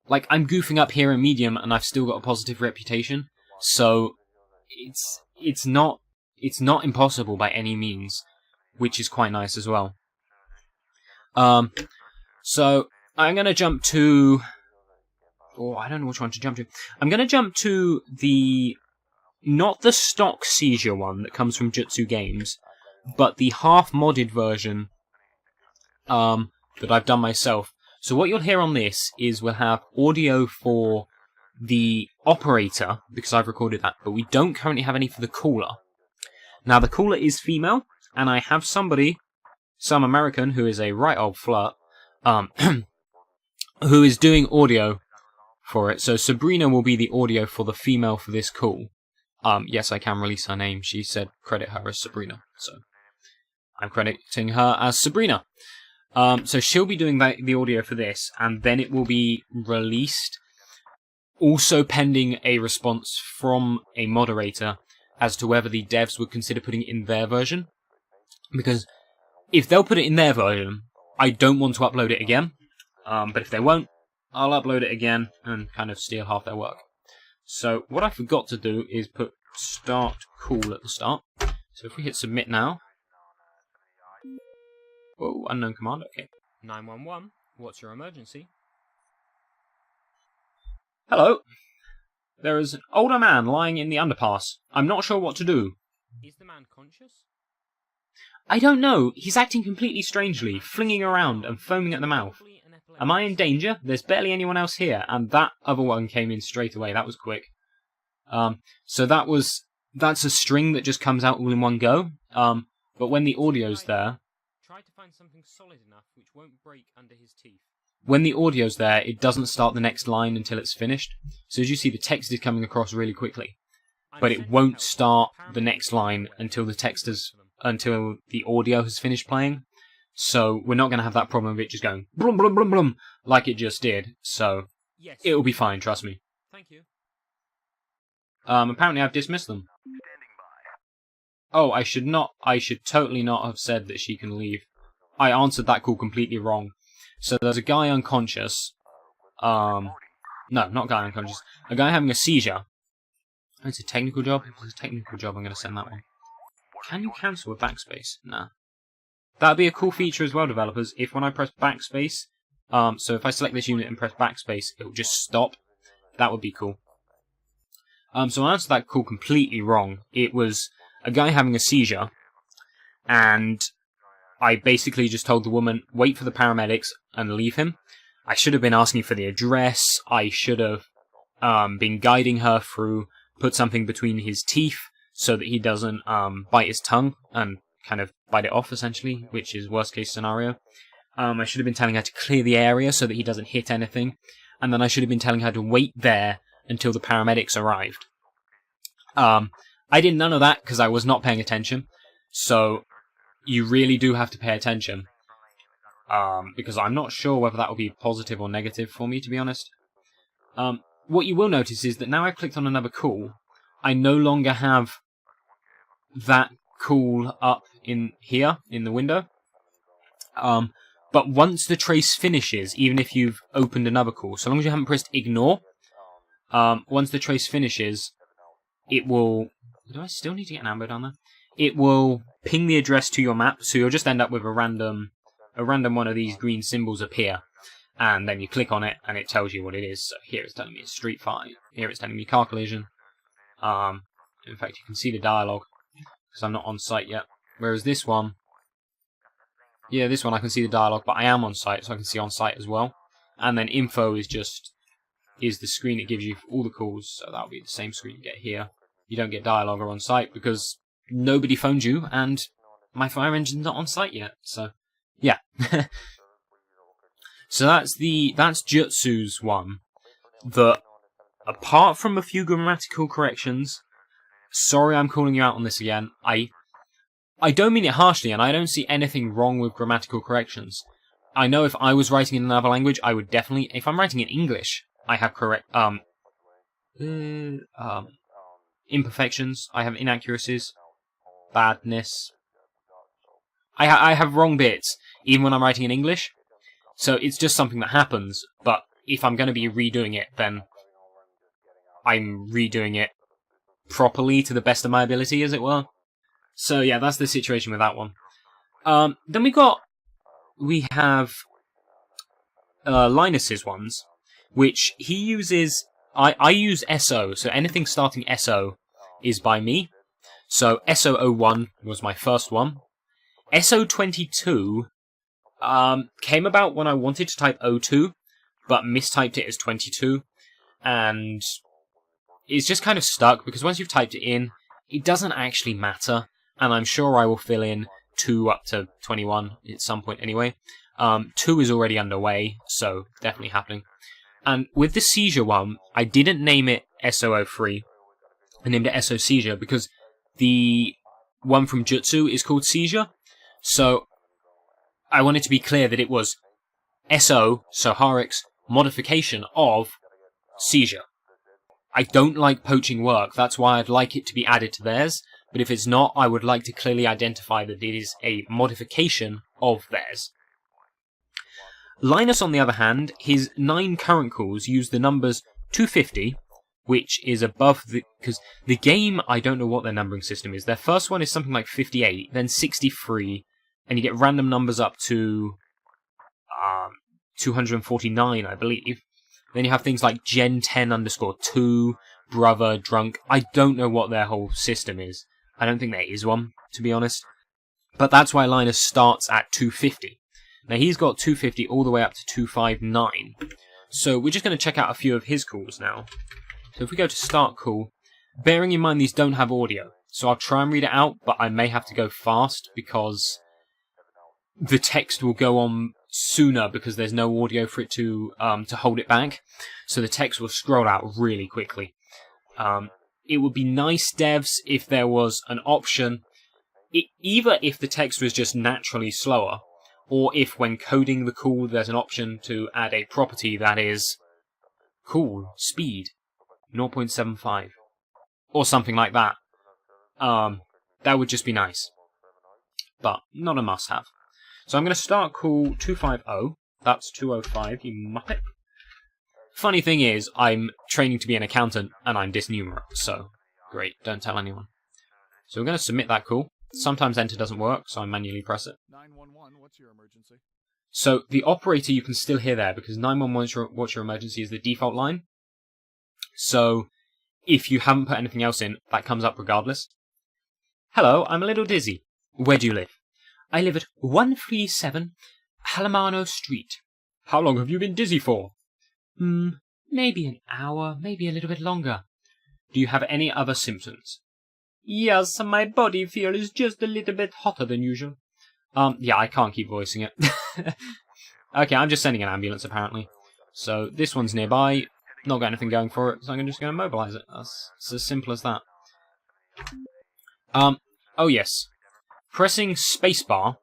Like, I'm goofing up here in medium and I've still got a positive reputation. So, it's not impossible by any means, which is quite nice as well. So, I'm going to jump to... Oh, I don't know which one to jump to. I'm going to jump to the... Not the stock seizure one that comes from Jutsu Games, but the half-modded version that I've done myself. So what you'll hear on this is we'll have audio for the operator, because I've recorded that, but we don't currently have any for the caller. Now, the caller is female, and I have somebody, some American, who is a right old flirt, who is doing audio for it. So Sabrina will be the audio for the female for this call. Yes, I can release her name. She said credit her as Sabrina, so I'm crediting her as Sabrina. So she'll be doing the audio for this, and then it will be released, also pending a response from a moderator as to whether the devs would consider putting it in their version. Because if they'll put it in their version, I don't want to upload it again. But if they won't, I'll upload it again and kind of steal half their work. So what I forgot to do is put start call at the start. So if we hit submit now. Whoa, unknown command, okay. 911, what's your emergency? Hello. There is an older man lying in the underpass. I'm not sure what to do. Is the man conscious? I don't know. He's acting completely strangely, flinging around and foaming at the mouth. Am I in danger? There's barely anyone else here, and that other one came in straight away. That was quick. So that's a string that just comes out all in one go. But when the audio's there, try to find something solid enough which won't break under his teeth. When the audio's there, it doesn't start the next line until it's finished. So as you see, the text is coming across really quickly, but it won't start the next line until the audio has finished playing. So we're not going to have that problem of it just going blum blum blum blum like it just did. So Yes. it'll be fine, trust me. Thank you. Apparently I've dismissed them. Oh, I should totally not have said that she can leave. I answered that call completely wrong. So there's a guy unconscious. No, not guy unconscious. A guy having a seizure. Oh, it's a technical job? If it's a technical job, I'm going to send that one. Can you cancel with backspace? Nah. That'd be a cool feature as well, developers, if when I press backspace, so if I select this unit and press backspace, it'll just stop. That would be cool. So I answered that call completely wrong. It was a guy having a seizure, and I basically just told the woman, wait for the paramedics and leave him. I should have been asking for the address. I should have been guiding her through, put something between his teeth so that he doesn't bite his tongue and kind of bite it off, essentially, which is worst case scenario. I should have been telling her to clear the area so that he doesn't hit anything. And then I should have been telling her to wait there until the paramedics arrived. I did none of that because I was not paying attention. So you really do have to pay attention. Because I'm not sure whether that will be positive or negative for me, to be honest. What you will notice is that now I've clicked on another call, I no longer have that call up in here, in the window. But once the trace finishes, even if you've opened another call, so long as you haven't pressed ignore, once the trace finishes, it will... Do I still need to get an ammo down there? It will ping the address to your map, so you'll just end up with a random one of these green symbols appear. And then you click on it, and it tells you what it is. So here it's telling me it's street fight. Here it's telling me car collision. In fact, you can see the dialogue, because I'm not on site yet. Whereas this one... Yeah, this one I can see the dialogue, but I am on site, so I can see on site as well. And then info is the screen it gives you for all the calls, so that'll be the same screen you get here. You don't get dialogue or on site because nobody phoned you, and my fire engine's not on site yet. So, yeah. So that's Jutsu's one. That, apart from a few grammatical corrections, sorry I'm calling you out on this again. I don't mean it harshly, and I don't see anything wrong with grammatical corrections. I know if I was writing in another language, I would definitely... If I'm writing in English, I have correct... imperfections. I have inaccuracies. Badness. I have wrong bits, even when I'm writing in English. So it's just something that happens, but if I'm going to be redoing it, then I'm redoing it properly to the best of my ability, as it were. So yeah, that's the situation with that one. Then we have Linus's ones, which he uses... I use SO, so anything starting SO is by me. So SO01 was my first one. SO22 came about when I wanted to type 02, but mistyped it as 22, and it's just kind of stuck, because once you've typed it in, it doesn't actually matter, and I'm sure I will fill in 2 up to 21 at some point anyway. 2 is already underway, so definitely happening. And with the seizure one, I didn't name it SO03. I named it SO Seizure because the one from Jutsu is called Seizure. So I wanted to be clear that it was SO, so Harik's modification of Seizure. I don't like poaching work, that's why I'd like it to be added to theirs. But if it's not, I would like to clearly identify that it is a modification of theirs. Linus, on the other hand, his 9 current calls use the numbers 250, which is above the... Because the game, I don't know what their numbering system is. Their first one is something like 58, then 63, and you get random numbers up to 249, I believe. Then you have things like Gen 10_2, Brother, Drunk. I don't know what their whole system is. I don't think there is one, to be honest. But that's why Linus starts at 250. Now he's got 250 all the way up to 259. So we're just going to check out a few of his calls now. So if we go to start call, bearing in mind these don't have audio, so I'll try and read it out, but I may have to go fast because the text will go on sooner because there's no audio for it to hold it back. So the text will scroll out really quickly. It would be nice, devs, if there was an option, either if the text was just naturally slower, or if when coding the call there's an option to add a property that is call speed 0.75 or something like that. That would just be nice, but not a must-have. So I'm going to start call 250. That's 205, you muppet. Funny thing is, I'm training to be an accountant, and I'm dysnumerate, so great, don't tell anyone. So we're going to submit that call. Sometimes enter doesn't work, so I manually press it. 911, what's your emergency? So the operator you can still hear there, because 911 what's your emergency is the default line. So if you haven't put anything else in, that comes up regardless. Hello, I'm a little dizzy. Where do you live? I live at 137 Halamano Street. How long have you been dizzy for? Maybe an hour, maybe a little bit longer. Do you have any other symptoms? Yes, my body feels just a little bit hotter than usual. Yeah, I can't keep voicing it. Okay, I'm just sending an ambulance, apparently. So, this one's nearby. Not got anything going for it, so I'm just going to mobilize it. It's as simple as that. Oh yes. Pressing spacebar,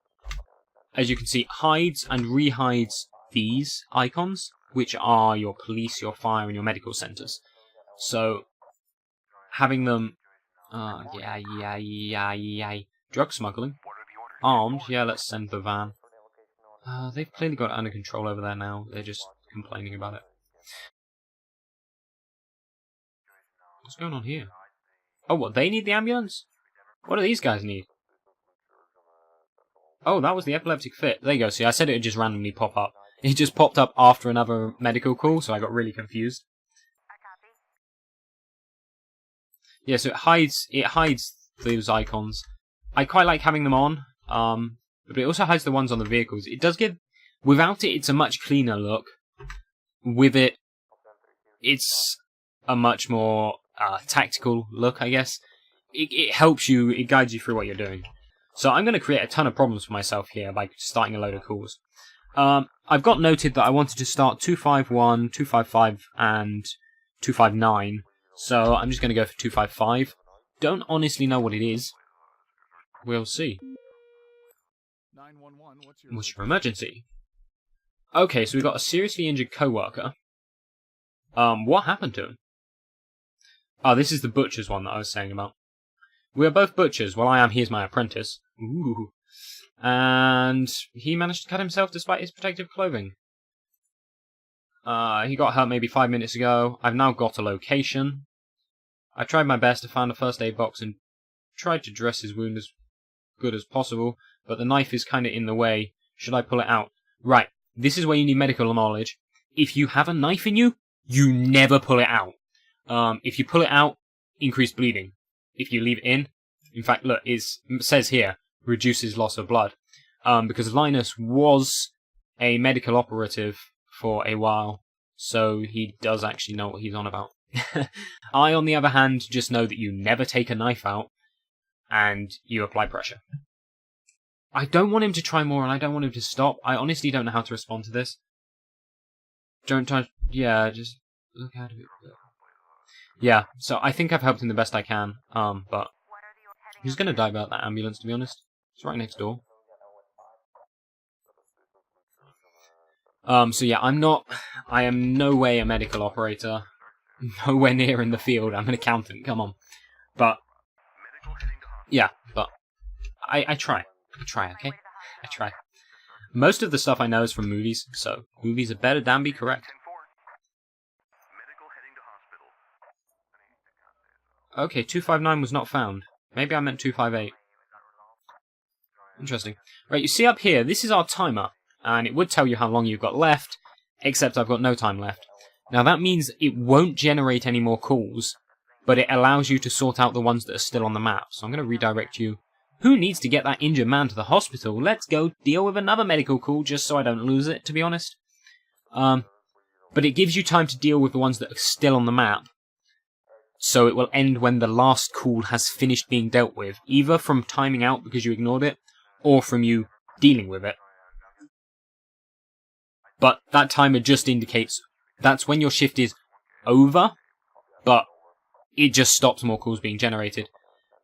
as you can see, hides and rehides these icons, which are your police, your fire, and your medical centers. So, having them... Drug smuggling. Armed, yeah, let's send the van. They've clearly got it under control over there now. They're just complaining about it. What's going on here? Oh, what, they need the ambulance? What do these guys need? Oh, that was the epileptic fit. There you go, see, I said it would just randomly pop up. It just popped up after another medical call, so I got really confused. Yeah, so it hides those icons. I quite like having them on, but it also hides the ones on the vehicles. It does give... Without it, it's a much cleaner look. With it, it's a much more tactical look, I guess. It helps you, it guides you through what you're doing. So I'm going to create a ton of problems for myself here by starting a load of calls. I've got noted that I wanted to start 251, 255, and 259. So I'm just going to go for 255. Don't honestly know what it is. We'll see. 911, What's your emergency? Okay, so we've got a seriously injured co-worker. What happened to him? Oh, this is the butcher's one that I was saying about. We are both butchers. Well, he is my apprentice. Ooh. And he managed to cut himself despite his protective clothing. He got hurt maybe 5 minutes ago. I've now got a location. I tried my best to find a first aid box and tried to dress his wound as good as possible, but the knife is kind of in the way. Should I pull it out? Right, this is where you need medical knowledge. If you have a knife in you, you never pull it out. If you pull it out, increased bleeding. If you leave it in fact, look, it says here, reduces loss of blood. Because Linus was a medical operative for a while, so he does actually know what he's on about. I, on the other hand, just know that you never take a knife out, and you apply pressure. I don't want him to try more, and I don't want him to stop. I honestly don't know how to respond to this. Don't touch... Yeah, just look out of it. Yeah, so I think I've helped him the best I can, but he's going to die about that ambulance, to be honest. It's right next door. So yeah, I am no way a medical operator. Nowhere near in the field. I'm an accountant, come on. But, yeah, but I try. I try, okay? I try. Most of the stuff I know is from movies, so movies are better than be correct. Okay, 259 was not found. Maybe I meant 258. Interesting. Right, you see up here, this is our timer, and it would tell you how long you've got left, except I've got no time left. Now that means it won't generate any more calls, but it allows you to sort out the ones that are still on the map. So I'm going to redirect you. Who needs to get that injured man to the hospital? Let's go deal with another medical call just so I don't lose it, to be honest. But it gives you time to deal with the ones that are still on the map. So it will end when the last call has finished being dealt with, either from timing out because you ignored it, or from you dealing with it. But that timer just indicates that's when your shift is over, but it just stops more calls being generated.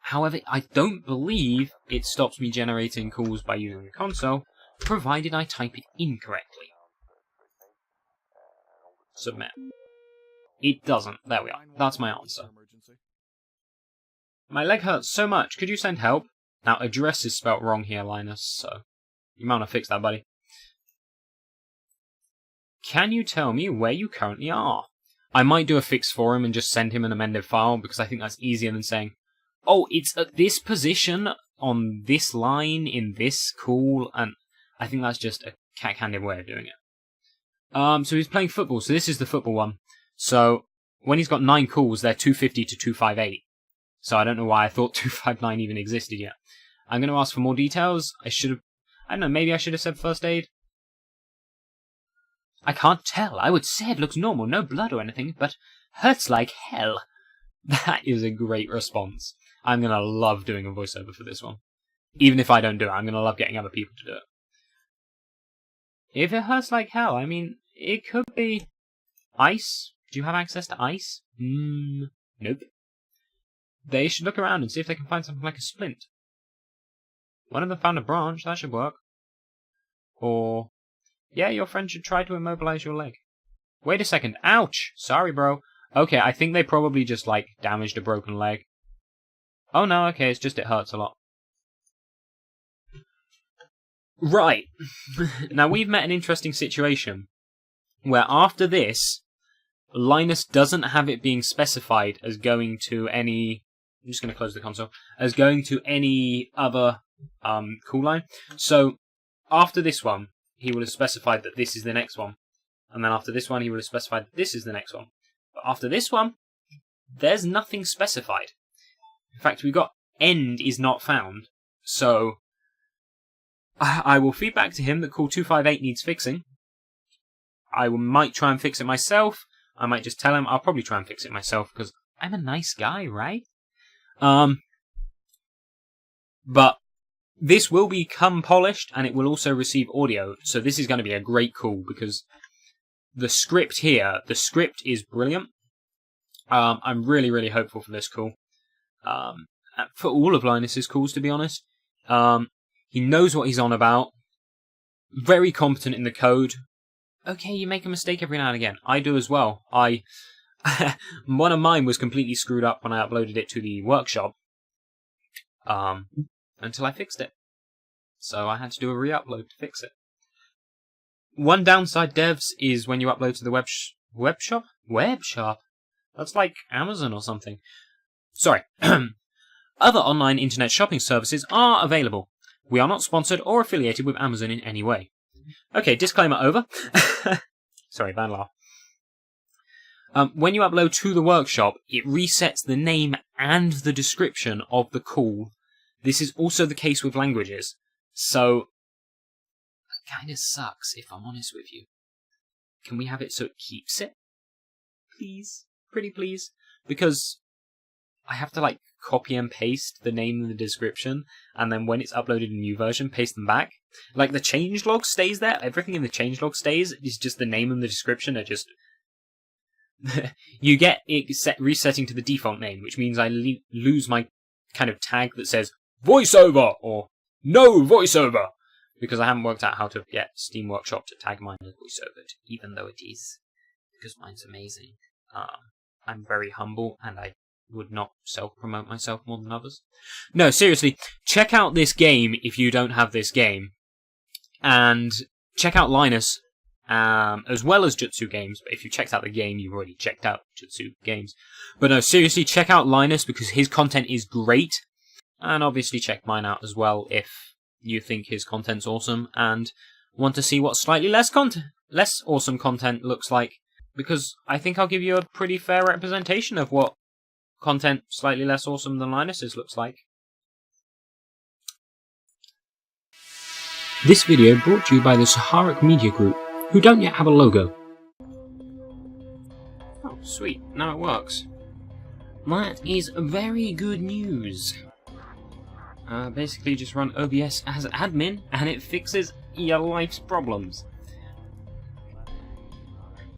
However, I don't believe it stops me generating calls by using the console, provided I type it incorrectly. Submit. It doesn't. There we are. That's my answer. My leg hurts so much. Could you send help? Now, address is spelt wrong here, Linus, so you might want to fix that, buddy. Can you tell me where you currently are? I might do a fix for him and just send him an amended file, because I think that's easier than saying, oh, it's at this position, on this line, in this call, and I think that's just a cack-handed way of doing it. So he's playing football, so this is the football one. So, when he's got 9 calls, they're 250 to 258. So I don't know why I thought 259 even existed yet. I'm going to ask for more details. I don't know, maybe I should have said first aid. I can't tell. I would say it looks normal, no blood or anything, but hurts like hell. That is a great response. I'm going to love doing a voiceover for this one. Even if I don't do it, I'm going to love getting other people to do it. If it hurts like hell, I mean, it could be ice. Do you have access to ice? Nope. They should look around and see if they can find something like a splint. One of them found a branch, that should work. Or, yeah, your friend should try to immobilize your leg. Wait a second, ouch! Sorry, bro. Okay, I think they probably just, like, damaged a broken leg. Oh no, okay, it's just it hurts a lot. Right. Now, we've met an interesting situation, where after this, Linus doesn't have it being specified as going to any... I'm just going to close the console. As going to any other call line. So, after this one, he would have specified that this is the next one. And then after this one, he would have specified that this is the next one. But after this one, there's nothing specified. In fact, we got end is not found. So, I will feed back to him that call 258 needs fixing. I might try and fix it myself. I might just tell him I'll probably try and fix it myself because I'm a nice guy, right? But this will become polished and it will also receive audio. So this is going to be a great call because the script here, the script is brilliant. I'm really, really hopeful for this call. For all of Linus's calls, to be honest. He knows what he's on about. Very competent in the code. Okay, you make a mistake every now and again. I do as well. One of mine was completely screwed up when I uploaded it to the workshop. Until I fixed it. So I had to do a re-upload to fix it. One downside, devs, is when you upload to the web shop? Web shop? That's like Amazon or something. Sorry. Other online internet shopping services are available. We are not sponsored or affiliated with Amazon in any way. Okay, disclaimer over. Sorry, bad laugh. When you upload to the workshop, it resets the name and the description of the call. This is also the case with languages. So, it kind of sucks, if I'm honest with you. Can we have it so it keeps it? Please? Pretty please? Because I have to, like, copy and paste the name and the description, and then when it's uploaded a new version, paste them back. Like, the changelog stays there, everything in the changelog stays, it's just the name and the description are just... You get it resetting to the default name, which means I lose my kind of tag that says, voiceover, or no voiceover, because I haven't worked out how to get Steam Workshop to tag mine as voiceover, even though it is, because mine's amazing. I'm very humble, and I would not self-promote myself more than others. No, seriously, check out this game if you don't have this game. And check out Linus, as well as Jutsu Games. But if you checked out the game, you've already checked out Jutsu Games. But no, seriously, check out Linus because his content is great. And obviously check mine out as well if you think his content's awesome and want to see what slightly less awesome content looks like. Because I think I'll give you a pretty fair representation of what content slightly less awesome than Linus's looks like. This video brought to you by the Saharic Media Group, who don't yet have a logo. Oh, sweet. Now it works. That is very good news. Basically just run OBS as admin, and it fixes your life's problems.